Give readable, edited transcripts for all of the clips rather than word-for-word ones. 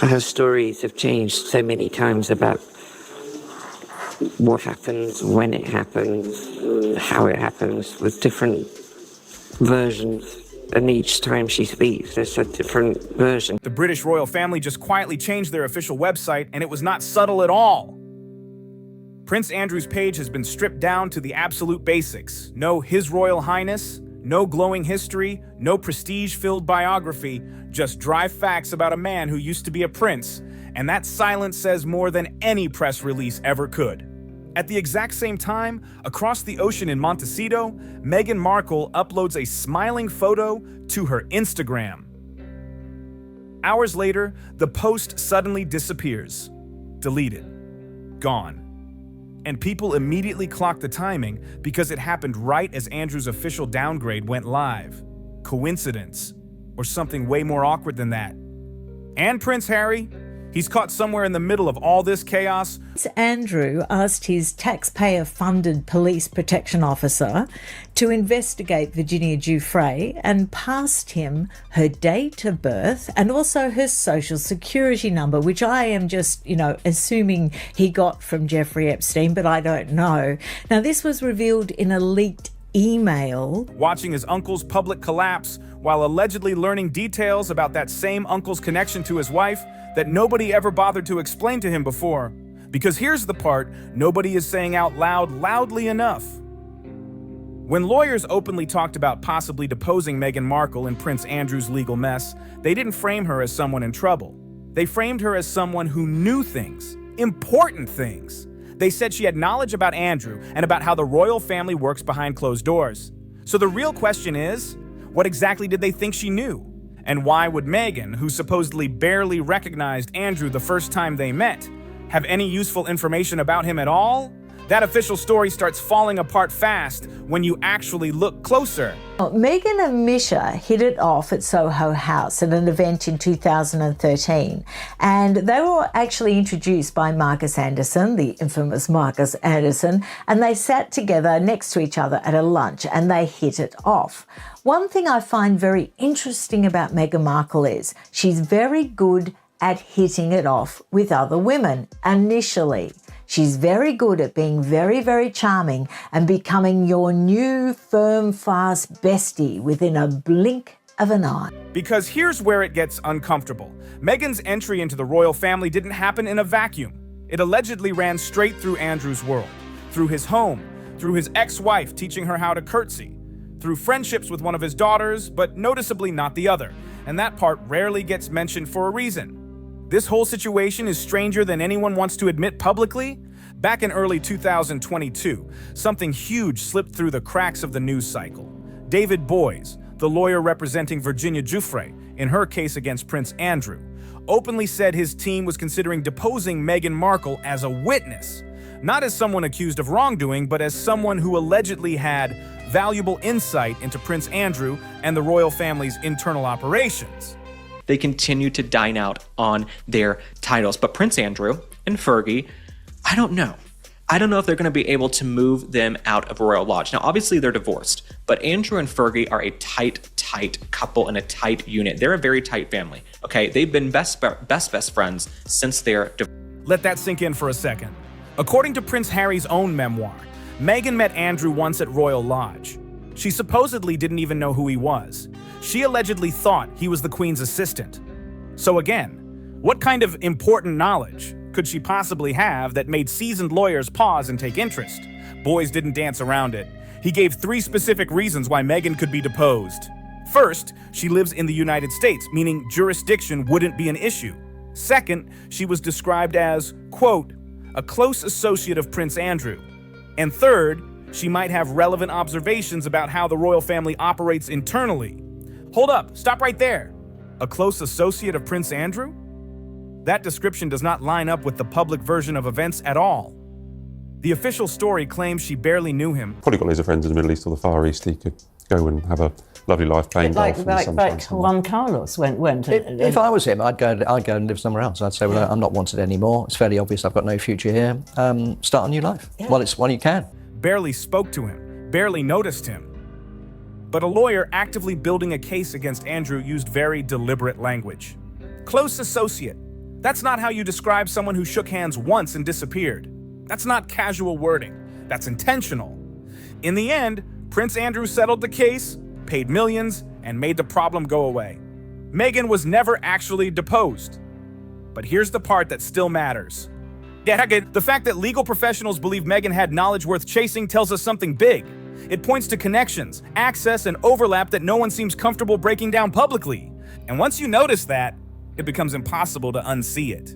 her stories have changed so many times about what happens, when it happens, how it happens, with different versions. And each time she speaks, there's a different version. The British royal family just quietly changed their official website, and it was not subtle at all. Prince Andrew's page has been stripped down to the absolute basics. No His Royal Highness, no glowing history, no prestige-filled biography, just dry facts about a man who used to be a prince, and that silence says more than any press release ever could. At the exact same time, across the ocean in Montecito, Meghan Markle uploads a smiling photo to her Instagram. Hours later, the post suddenly disappears. Deleted. Gone. And people immediately clock the timing because it happened right as Andrew's official downgrade went live. Coincidence? Or something way more awkward than that? And Prince Harry? He's caught somewhere in the middle of all this chaos. Andrew asked his taxpayer-funded police protection officer to investigate Virginia Giuffre and passed him her date of birth and also her social security number, which I am just, assuming he got from Jeffrey Epstein, but I don't know. Now, this was revealed in a leaked email. Watching his uncle's public collapse while allegedly learning details about that same uncle's connection to his wife that nobody ever bothered to explain to him before. Because here's the part nobody is saying out loud loudly enough. When lawyers openly talked about possibly deposing Meghan Markle in Prince Andrew's legal mess, they didn't frame her as someone in trouble. They framed her as someone who knew things, important things. They said she had knowledge about Andrew and about how the royal family works behind closed doors. So the real question is, what exactly did they think she knew? And why would Meghan, who supposedly barely recognized Andrew the first time they met, have any useful information about him at all? That official story starts falling apart fast when you actually look closer. Meghan and Misha hit it off at Soho House at an event in 2013, and they were actually introduced by Marcus Anderson, the infamous Marcus Anderson, and they sat together next to each other at a lunch and they hit it off. One thing I find very interesting about Meghan Markle is she's very good at hitting it off with other women initially. She's very good at being very, very charming and becoming your new firm, fast bestie within a blink of an eye. Because here's where it gets uncomfortable. Meghan's entry into the royal family didn't happen in a vacuum. It allegedly ran straight through Andrew's world, through his home, through his ex-wife teaching her how to curtsy, through friendships with one of his daughters, but noticeably not the other. And that part rarely gets mentioned for a reason. This whole situation is stranger than anyone wants to admit publicly. Back in early 2022, something huge slipped through the cracks of the news cycle. David Boies, the lawyer representing Virginia Giuffre in her case against Prince Andrew, openly said his team was considering deposing Meghan Markle as a witness, not as someone accused of wrongdoing, but as someone who allegedly had valuable insight into Prince Andrew and the royal family's internal operations. They continue to dine out on their titles. But Prince Andrew and Fergie, I don't know. I don't know if they're going to be able to move them out of a royal lodge. Now, obviously, they're divorced, but Andrew and Fergie are a tight couple and a tight unit. They're a very tight family, okay? They've been best friends since their divorce. Let that sink in for a second. According to Prince Harry's own memoir, Meghan met Andrew once at Royal Lodge. She supposedly didn't even know who he was. She allegedly thought he was the Queen's assistant. So again, what kind of important knowledge could she possibly have that made seasoned lawyers pause and take interest? Boies didn't dance around it. He gave 3 specific reasons why Meghan could be deposed. First, she lives in the United States, meaning jurisdiction wouldn't be an issue. Second, she was described as, quote, a close associate of Prince Andrew. And third, she might have relevant observations about how the royal family operates internally. Hold up, stop right there. A close associate of Prince Andrew? That description does not line up with the public version of events at all. The official story claims she barely knew him. Probably got loads of friends in the Middle East or the Far East. He could go and have a lovely life playing golf. Like Juan Carlos went. If I was him, I'd go and live somewhere else. I'd say, well, I'm not wanted anymore. It's fairly obvious I've got no future here. Start a new life. Yeah. While you can. Barely spoke to him, barely noticed him. But a lawyer actively building a case against Andrew used very deliberate language. Close associate. That's not how you describe someone who shook hands once and disappeared. That's not casual wording. That's intentional. In the end, Prince Andrew settled the case, paid millions, and made the problem go away. Meghan was never actually deposed. But here's the part that still matters. The fact that legal professionals believe Meghan had knowledge worth chasing tells us something big. It points to connections, access, and overlap that no one seems comfortable breaking down publicly. And once you notice that, it becomes impossible to unsee it.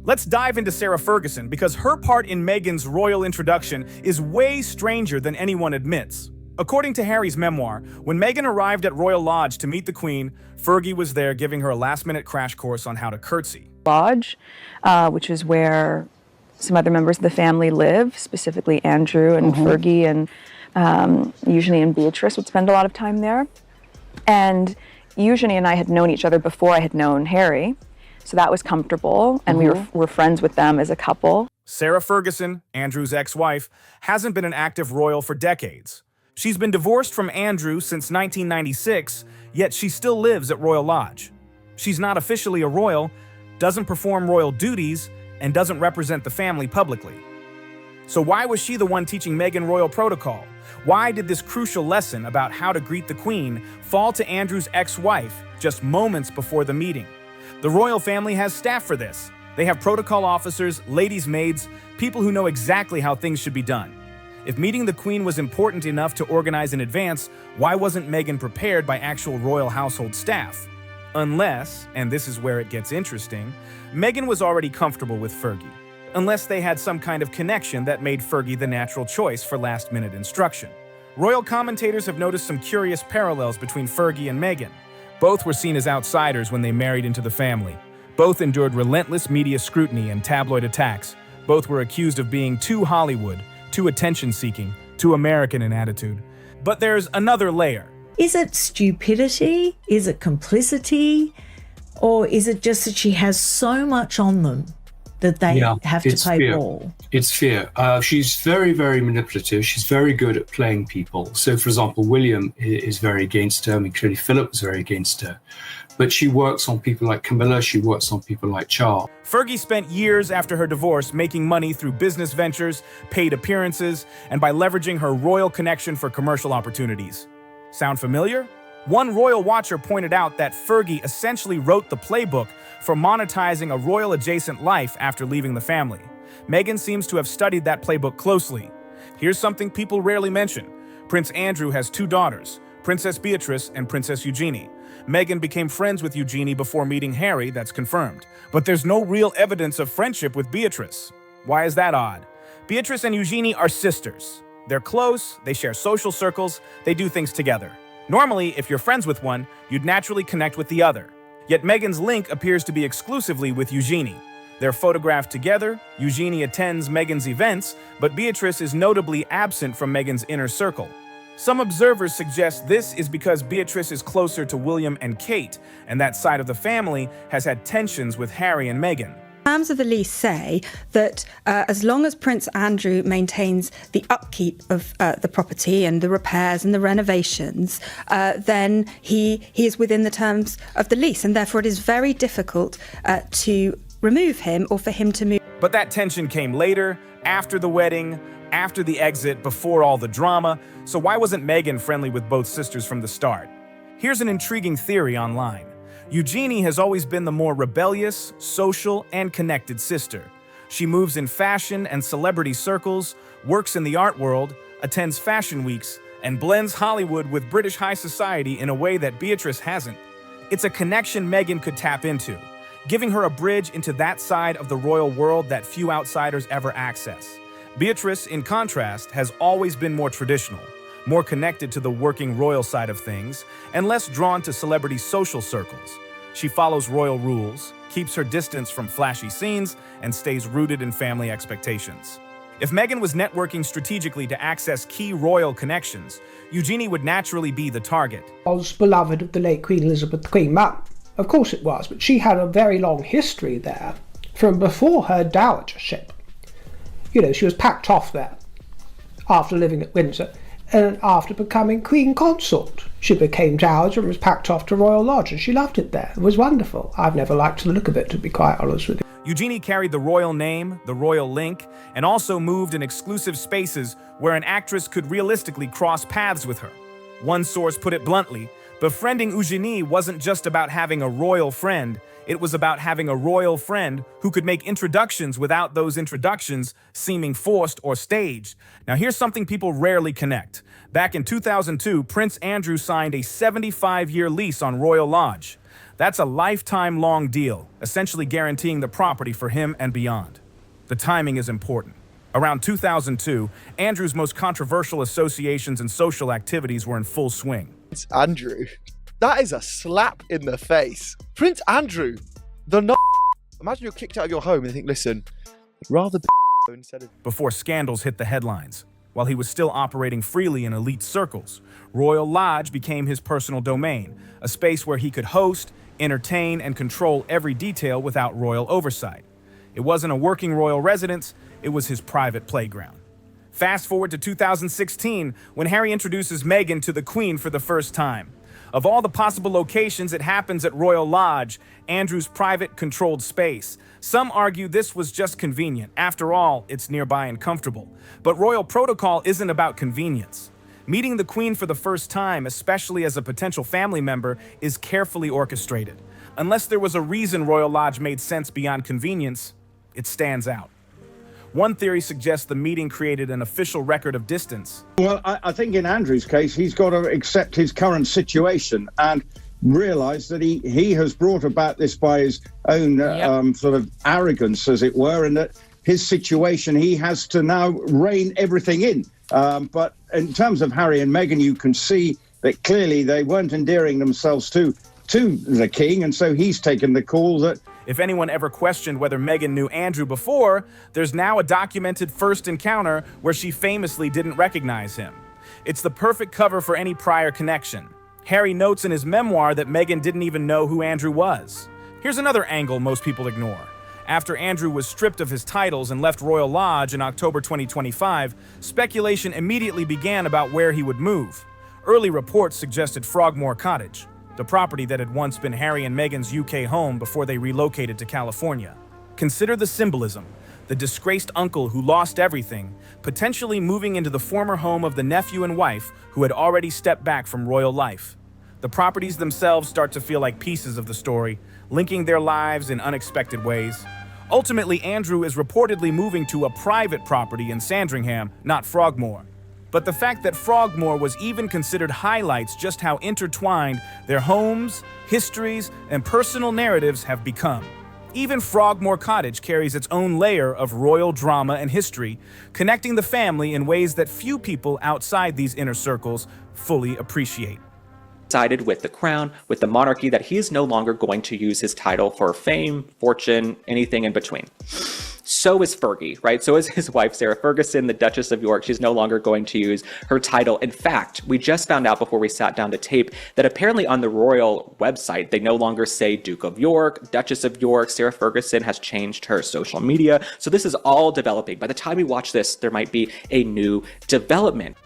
Let's dive into Sarah Ferguson, because her part in Meghan's royal introduction is way stranger than anyone admits. According to Harry's memoir, when Meghan arrived at Royal Lodge to meet the Queen, Fergie was there giving her a last-minute crash course on how to curtsy. Lodge, which is where some other members of the family live, specifically Andrew and Fergie, and Eugenie and Beatrice would spend a lot of time there. And Eugenie and I had known each other before I had known Harry, so that was comfortable, and we were friends with them as a couple. Sarah Ferguson, Andrew's ex-wife, hasn't been an active royal for decades. She's been divorced from Andrew since 1996, yet she still lives at Royal Lodge. She's not officially a royal, doesn't perform royal duties, and doesn't represent the family publicly. So why was she the one teaching Meghan royal protocol? Why did this crucial lesson about how to greet the Queen fall to Andrew's ex-wife just moments before the meeting? The royal family has staff for this. They have protocol officers, ladies' maids, people who know exactly how things should be done. If meeting the Queen was important enough to organize in advance, why wasn't Meghan prepared by actual royal household staff? Unless, and this is where it gets interesting, Meghan was already comfortable with Fergie. Unless they had some kind of connection that made Fergie the natural choice for last-minute instruction. Royal commentators have noticed some curious parallels between Fergie and Meghan. Both were seen as outsiders when they married into the family. Both endured relentless media scrutiny and tabloid attacks. Both were accused of being too Hollywood, too attention-seeking, too American in attitude. But there's another layer. Is it stupidity? Is it complicity? Or is it just that she has so much on them that they have to play ball? It's fear. She's very, very manipulative. She's very good at playing people. So, for example, William is very against her. I mean, clearly Philip was very against her. But she works on people like Camilla. She works on people like Charles. Fergie spent years after her divorce making money through business ventures, paid appearances, and by leveraging her royal connection for commercial opportunities. Sound familiar? One royal watcher pointed out that Fergie essentially wrote the playbook for monetizing a royal-adjacent life after leaving the family. Meghan seems to have studied that playbook closely. Here's something people rarely mention. Prince Andrew has two daughters, Princess Beatrice and Princess Eugenie. Meghan became friends with Eugenie before meeting Harry, that's confirmed. But there's no real evidence of friendship with Beatrice. Why is that odd? Beatrice and Eugenie are sisters. They're close, they share social circles, they do things together. Normally, if you're friends with one, you'd naturally connect with the other. Yet Meghan's link appears to be exclusively with Eugenie. They're photographed together, Eugenie attends Meghan's events, but Beatrice is notably absent from Meghan's inner circle. Some observers suggest this is because Beatrice is closer to William and Kate, and that side of the family has had tensions with Harry and Meghan. Terms of the lease say that as long as Prince Andrew maintains the upkeep of the property and the repairs and the renovations, then he is within the terms of the lease, and therefore it is very difficult to remove him or for him to move. But that tension came later, after the wedding, after the exit, before all the drama. So why wasn't Meghan friendly with both sisters from the start? Here's an intriguing theory online. Eugenie has always been the more rebellious, social, and connected sister. She moves in fashion and celebrity circles, works in the art world, attends fashion weeks, and blends Hollywood with British high society in a way that Beatrice hasn't. It's a connection Meghan could tap into, giving her a bridge into that side of the royal world that few outsiders ever access. Beatrice, in contrast, has always been more traditional, more connected to the working royal side of things, and less drawn to celebrity social circles. She follows royal rules, keeps her distance from flashy scenes, and stays rooted in family expectations. If Meghan was networking strategically to access key royal connections, Eugenie would naturally be the target. I was beloved of the late Queen Elizabeth, the Queen Mum. Of course it was, but she had a very long history there from before her dowagership. You know, she was packed off there after living at Windsor. And after becoming Queen Consort, she became Dowager and was packed off to Royal Lodge, and she loved it there. It was wonderful. I've never liked the look of it, to be quite honest with you. Eugenie carried the royal name, the royal link, and also moved in exclusive spaces where an actress could realistically cross paths with her. One source put it bluntly, befriending Eugenie wasn't just about having a royal friend, it was about having a royal friend who could make introductions without those introductions seeming forced or staged. Now here's something people rarely connect. Back in 2002, Prince Andrew signed a 75-year lease on Royal Lodge. That's a lifetime-long deal, essentially guaranteeing the property for him and beyond. The timing is important. Around 2002, Andrew's most controversial associations and social activities were in full swing. Prince Andrew, that is a slap in the face. Prince Andrew, the imagine you're kicked out of your home and you think, listen, I'd rather be instead of... Before scandals hit the headlines. While he was still operating freely in elite circles, Royal Lodge became his personal domain, a space where he could host, entertain, and control every detail without royal oversight. It wasn't a working royal residence, it was his private playground. Fast forward to 2016, when Harry introduces Meghan to the Queen for the first time. Of all the possible locations, it happens at Royal Lodge, Andrew's private, controlled space. Some argue this was just convenient. After all, it's nearby and comfortable. But royal protocol isn't about convenience. Meeting the Queen for the first time, especially as a potential family member, is carefully orchestrated. Unless there was a reason Royal Lodge made sense beyond convenience, it stands out. One theory suggests the meeting created an official record of distance. Well, I think in Andrew's case, he's got to accept his current situation and realise that he has brought about this by his own sort of arrogance, as it were, and that his situation, he has to now rein everything in. But in terms of Harry and Meghan, you can see that clearly they weren't endearing themselves to the king, and so he's taken the call that... If anyone ever questioned whether Meghan knew Andrew before, there's now a documented first encounter where she famously didn't recognize him. It's the perfect cover for any prior connection. Harry notes in his memoir that Meghan didn't even know who Andrew was. Here's another angle most people ignore. After Andrew was stripped of his titles and left Royal Lodge in October 2025, speculation immediately began about where he would move. Early reports suggested Frogmore Cottage, the property that had once been Harry and Meghan's UK home before they relocated to California. Consider the symbolism. The disgraced uncle who lost everything, potentially moving into the former home of the nephew and wife who had already stepped back from royal life. The properties themselves start to feel like pieces of the story, linking their lives in unexpected ways. Ultimately, Andrew is reportedly moving to a private property in Sandringham, not Frogmore. But the fact that Frogmore was even considered highlights just how intertwined their homes, histories, and personal narratives have become. Even Frogmore Cottage carries its own layer of royal drama and history, connecting the family in ways that few people outside these inner circles fully appreciate. Decided with the crown, with the monarchy, that he is no longer going to use his title for fame, fortune, anything in between. So is Fergie, right? So is his wife, Sarah Ferguson, the Duchess of York. She's no longer going to use her title. In fact, we just found out before we sat down to tape that apparently on the royal website, they no longer say Duke of York, Duchess of York. Sarah Ferguson has changed her social media. So this is all developing. By the time we watch this, there might be a new development.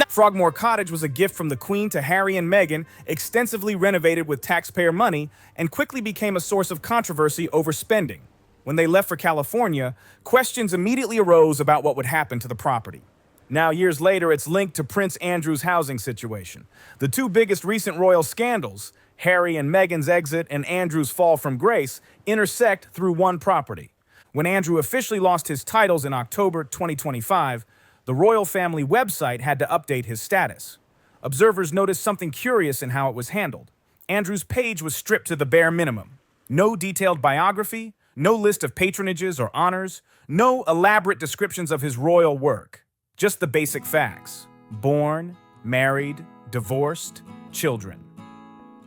Frogmore Cottage was a gift from the Queen to Harry and Meghan, extensively renovated with taxpayer money, and quickly became a source of controversy over spending. When they left for California, questions immediately arose about what would happen to the property. Now, years later, it's linked to Prince Andrew's housing situation. The two biggest recent royal scandals, Harry and Meghan's exit and Andrew's fall from grace, intersect through one property. When Andrew officially lost his titles in October 2025, the royal family website had to update his status. Observers noticed something curious in how it was handled. Andrew's page was stripped to the bare minimum. No detailed biography, no list of patronages or honors, no elaborate descriptions of his royal work. Just the basic facts: born, married, divorced, children.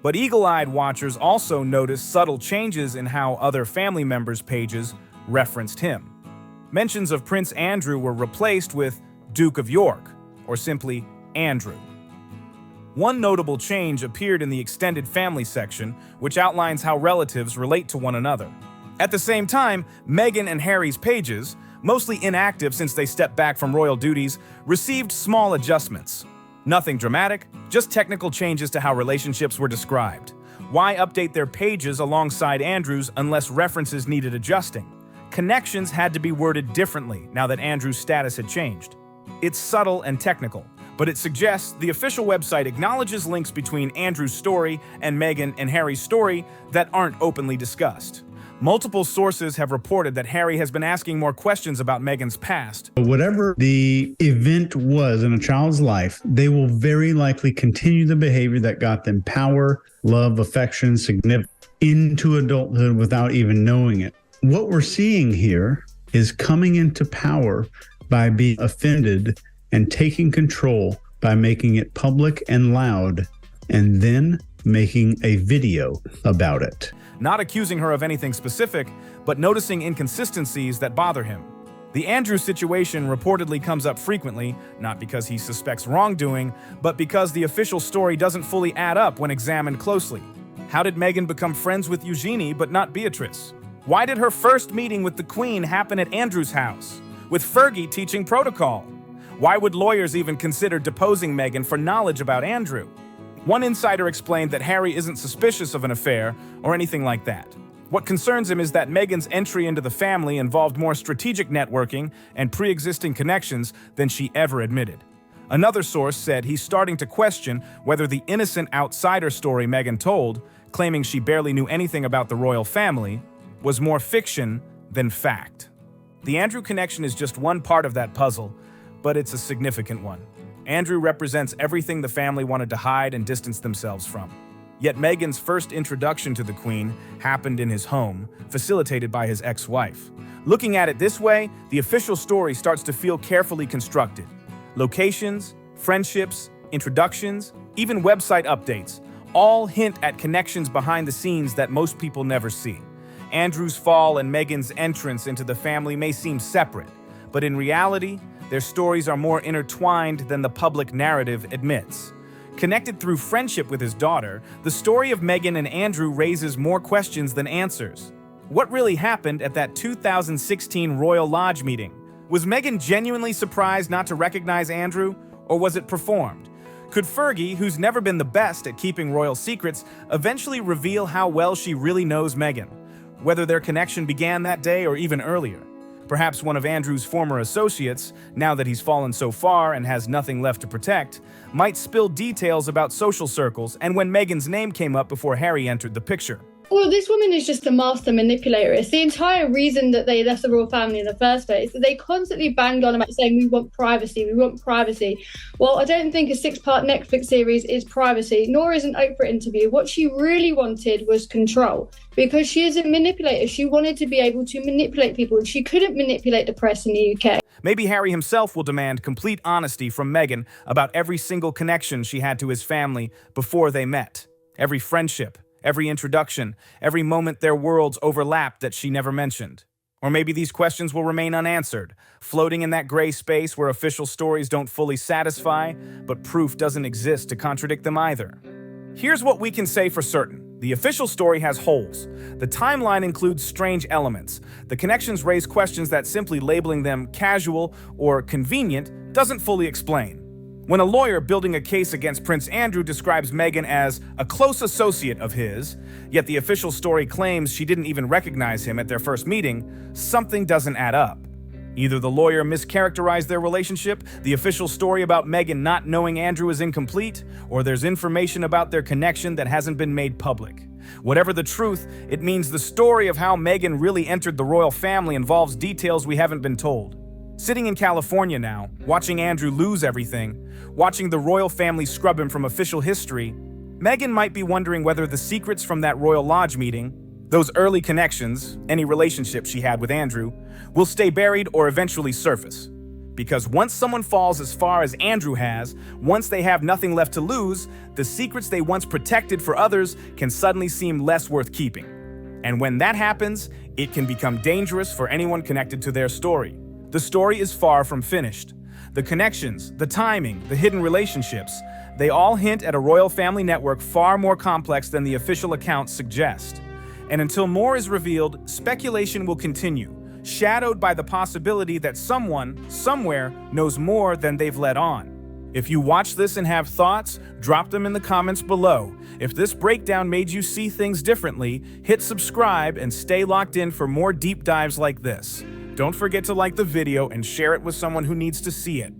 But eagle-eyed watchers also noticed subtle changes in how other family members' pages referenced him. Mentions of Prince Andrew were replaced with Duke of York, or simply Andrew. One notable change appeared in the extended family section, which outlines how relatives relate to one another. At the same time, Meghan and Harry's pages, mostly inactive since they stepped back from royal duties, received small adjustments. Nothing dramatic, just technical changes to how relationships were described. Why update their pages alongside Andrew's unless references needed adjusting? Connections had to be worded differently now that Andrew's status had changed. It's subtle and technical, but it suggests the official website acknowledges links between Andrew's story and Meghan and Harry's story that aren't openly discussed. Multiple sources have reported that Harry has been asking more questions about Meghan's past. Whatever the event was in a child's life, they will very likely continue the behavior that got them power, love, affection, significance into adulthood without even knowing it. What we're seeing here is coming into power by being offended and taking control by making it public and loud, and then making a video about it. Not accusing her of anything specific, but noticing inconsistencies that bother him. The Andrew situation reportedly comes up frequently, not because he suspects wrongdoing, but because the official story doesn't fully add up when examined closely. How did Meghan become friends with Eugenie but not Beatrice? Why did her first meeting with the Queen happen at Andrew's house, with Fergie teaching protocol? Why would lawyers even consider deposing Meghan for knowledge about Andrew? One insider explained that Harry isn't suspicious of an affair or anything like that. What concerns him is that Meghan's entry into the family involved more strategic networking and pre-existing connections than she ever admitted. Another source said he's starting to question whether the innocent outsider story Meghan told, claiming she barely knew anything about the royal family, was more fiction than fact. The Andrew connection is just one part of that puzzle, but it's a significant one. Andrew represents everything the family wanted to hide and distance themselves from. Yet Meghan's first introduction to the Queen happened in his home, facilitated by his ex-wife. Looking at it this way, the official story starts to feel carefully constructed. Locations, friendships, introductions, even website updates, all hint at connections behind the scenes that most people never see. Andrew's fall and Meghan's entrance into the family may seem separate, but in reality, their stories are more intertwined than the public narrative admits. Connected through friendship with his daughter, the story of Meghan and Andrew raises more questions than answers. What really happened at that 2016 Royal Lodge meeting? Was Meghan genuinely surprised not to recognize Andrew, or was it performed? Could Fergie, who's never been the best at keeping royal secrets, eventually reveal how well she really knows Meghan? Whether their connection began that day or even earlier. Perhaps one of Andrew's former associates, now that he's fallen so far and has nothing left to protect, might spill details about social circles and when Meghan's name came up before Harry entered the picture. Well, this woman is just a master manipulator. It's the entire reason that they left the royal family in the first place. They constantly banged on about saying, we want privacy, we want privacy. Well, I don't think a 6-part Netflix series is privacy, nor is an Oprah interview. What she really wanted was control, because she is a manipulator. She wanted to be able to manipulate people, and she couldn't manipulate the press in the UK. Maybe Harry himself will demand complete honesty from Meghan about every single connection she had to his family before they met. Every friendship, every introduction, every moment their worlds overlapped that she never mentioned. Or maybe these questions will remain unanswered, floating in that gray space where official stories don't fully satisfy, but proof doesn't exist to contradict them either. Here's what we can say for certain. The official story has holes. The timeline includes strange elements. The connections raise questions that simply labeling them casual or convenient doesn't fully explain. When a lawyer building a case against Prince Andrew describes Meghan as a close associate of his, yet the official story claims she didn't even recognize him at their first meeting, something doesn't add up. Either the lawyer mischaracterized their relationship, the official story about Meghan not knowing Andrew is incomplete, or there's information about their connection that hasn't been made public. Whatever the truth, it means the story of how Meghan really entered the royal family involves details we haven't been told. Sitting in California now, watching Andrew lose everything, watching the royal family scrub him from official history, Meghan might be wondering whether the secrets from that Royal Lodge meeting, those early connections, any relationship she had with Andrew, will stay buried or eventually surface. Because once someone falls as far as Andrew has, once they have nothing left to lose, the secrets they once protected for others can suddenly seem less worth keeping. And when that happens, it can become dangerous for anyone connected to their story. The story is far from finished. The connections, the timing, the hidden relationships, they all hint at a royal family network far more complex than the official accounts suggest. And until more is revealed, speculation will continue, shadowed by the possibility that someone, somewhere, knows more than they've let on. If you watch this and have thoughts, drop them in the comments below. If this breakdown made you see things differently, hit subscribe and stay locked in for more deep dives like this. Don't forget to like the video and share it with someone who needs to see it.